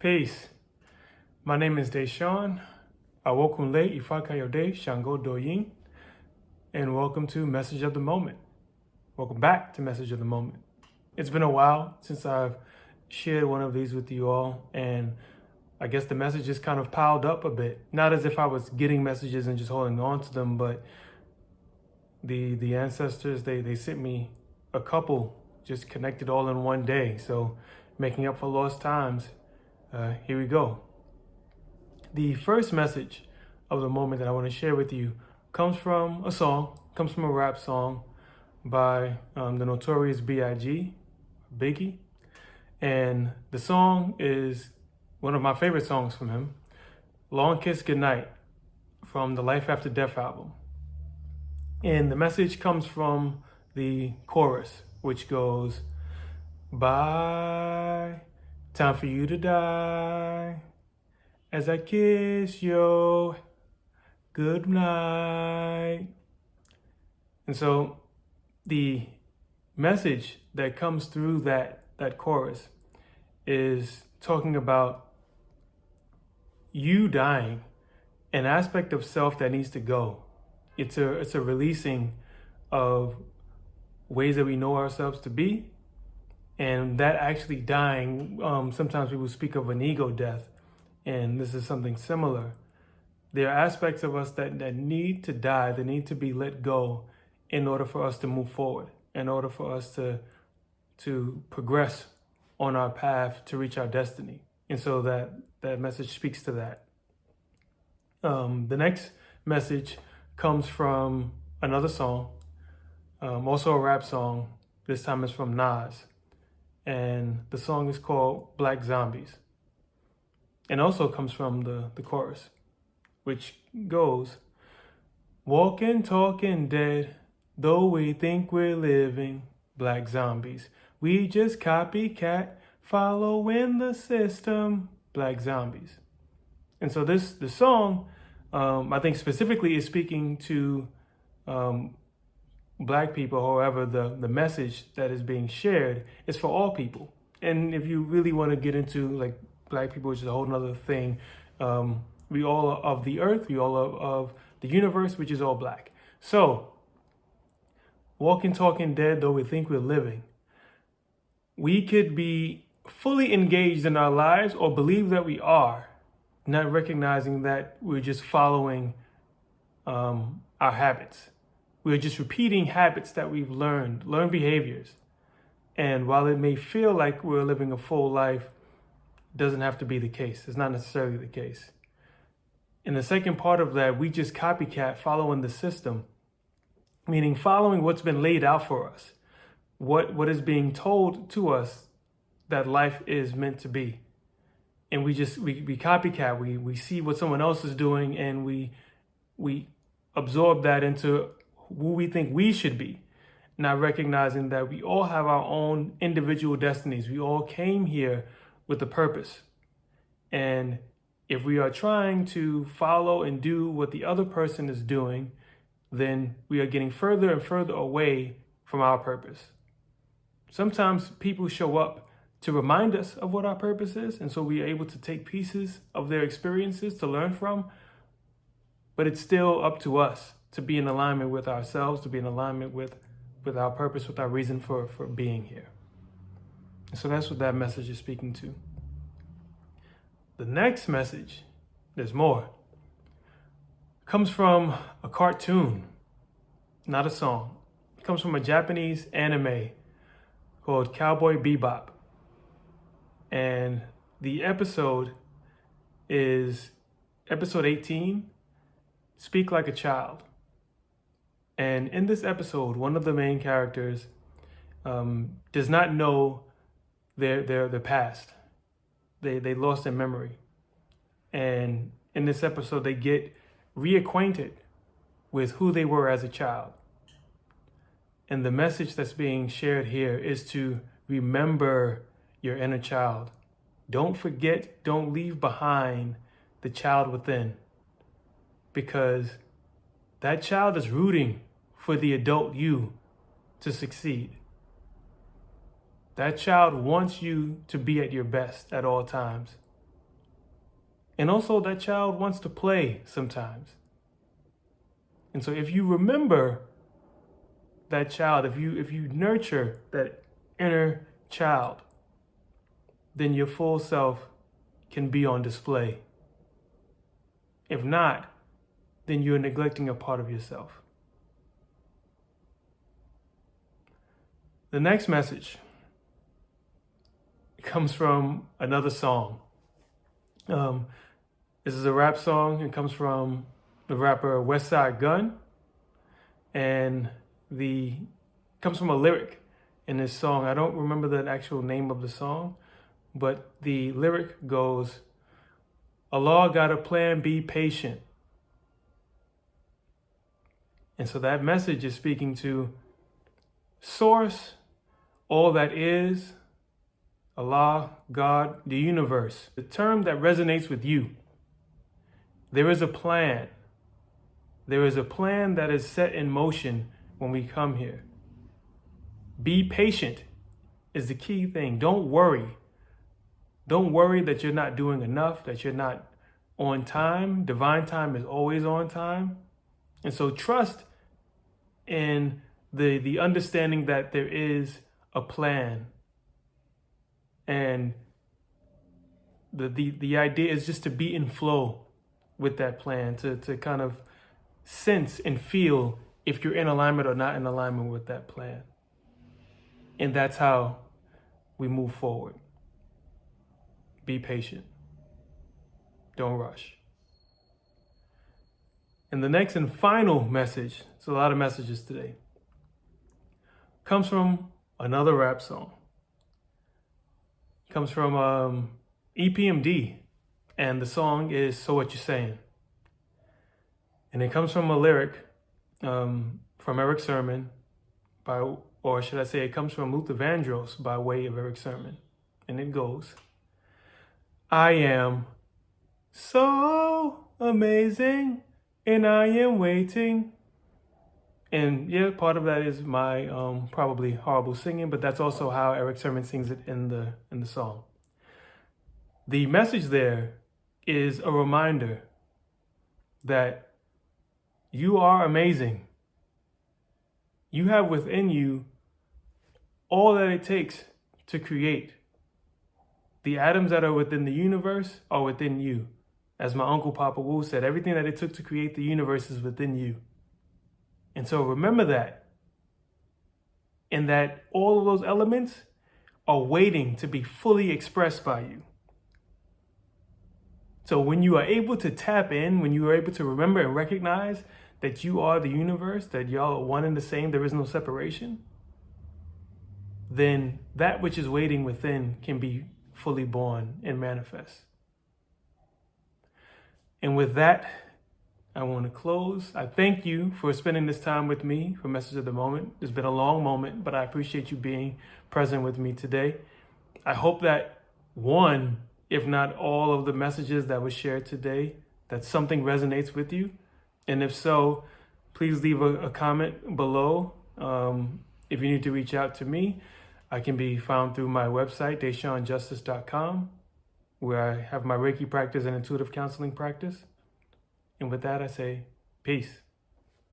Peace. My name is Dashaun. Awokunle Ifakayode Shango Doyin. And welcome to Message of the Moment. Welcome back to Message of the Moment. It's been a while since I've shared one of these with you all, and I guess the messages kind of piled up a bit. Not as if I was getting messages and just holding on to them, but the ancestors, they sent me a couple just connected all in one day. So making up for lost times, here we go. The first message of the moment that I want to share with you comes from a rap song by the Notorious B.I.G, Biggie. And the song is one of my favorite songs from him, Long Kiss Goodnight, from the Life After Death album. And the message comes from the chorus, which goes, bye, time for you to die, as I kiss your goodnight. And so the message that comes through that chorus is talking about you dying, an aspect of self that needs to go. It's a releasing of ways that we know ourselves to be, and that actually dying, sometimes people speak of an ego death, and this is something similar. There are aspects of us that need to die, that need to be let go in order for us to move forward, in order for us to progress on our path to reach our destiny. And so that message speaks to that. The next message comes from another song, also a rap song. This time it's from Nas. And the song is called Black Zombies. And also comes from the chorus, which goes, walking, talking dead, though we think we're living, black zombies. We just copycat, following the system, black zombies. And so the song, I think specifically is speaking to Black people. However, the message that is being shared is for all people. And if you really want to get into like Black people, which is a whole nother thing, we all are of the earth, we all are of the universe, which is all black. So, walking, talking dead, though we think we're living. We could be fully engaged in our lives or believe that we are, not recognizing that we're just following our habits. We're just repeating habits that we've learned behaviors. And while it may feel like we're living a full life, it doesn't have to be the case. It's not necessarily the case. In the second part of that, we just copycat, following the system, meaning following what's been laid out for us, what is being told to us that life is meant to be. And we copycat, we see what someone else is doing, and we absorb that into who we think we should be, not recognizing that we all have our own individual destinies. We all came here with a purpose. And if we are trying to follow and do what the other person is doing, then we are getting further and further away from our purpose. Sometimes people show up to remind us of what our purpose is, and so we are able to take pieces of their experiences to learn from, but it's still up to us to be in alignment with ourselves, to be in alignment with our purpose, with our reason for being here. And so that's what that message is speaking to. The next message, there's more, comes from a cartoon, not a song. It comes from a Japanese anime called Cowboy Bebop. And the episode is episode 18, Speak Like a Child. And in this episode, one of the main characters does not know their past. They lost their memory. And in this episode, they get reacquainted with who they were as a child. And the message that's being shared here is to remember your inner child. Don't forget, don't leave behind the child within, because that child is rooting for the adult you to succeed. That child wants you to be at your best at all times. And also that child wants to play sometimes. And so if you remember that child, if you nurture that inner child, then your full self can be on display. If not, then you're neglecting a part of yourself. The next message comes from another song. This is a rap song. It comes from the rapper Westside Gunn, and comes from a lyric in this song. I don't remember the actual name of the song, but the lyric goes, "Allah got a plan, be patient." And so that message is speaking to Source, all that is, Allah, God, the universe, the term that resonates with you. There is a plan. There is a plan that is set in motion when we come here. Be patient is the key thing. Don't worry. Don't worry that you're not doing enough, that you're not on time. Divine time is always on time. And so trust in the understanding that there is a plan. And the idea is just to be in flow with that plan, to kind of sense and feel if you're in alignment or not in alignment with that plan. And that's how we move forward. Be patient. Don't rush. And the next and final message, it's a lot of messages today, comes from another rap song. Comes from EPMD, and the song is "So What You Sayin'." And it comes from a lyric from Eric Sermon, or should I say it comes from Luther Vandross by way of Eric Sermon. And it goes, "I am so amazing, and I am waiting." And yeah, part of that is my probably horrible singing, but that's also how Eric Sermon sings it in the song. The message there is a reminder that you are amazing. You have within you all that it takes to create. The atoms that are within the universe are within you. As my uncle Papa Wu said, everything that it took to create the universe is within you. And so remember that. And that all of those elements are waiting to be fully expressed by you. So when you are able to tap in, when you are able to remember and recognize that you are the universe, that y'all are one and the same, there is no separation, then that which is waiting within can be fully born and manifest. And with that, I want to close. I thank you for spending this time with me for Message of the Moment. It's been a long moment, but I appreciate you being present with me today. I hope that one, if not all of the messages that were shared today, that something resonates with you. And if so, please leave a comment below. If you need to reach out to me, I can be found through my website, dashaunjustice.com, where I have my Reiki practice and intuitive counseling practice. And with that, I say, peace.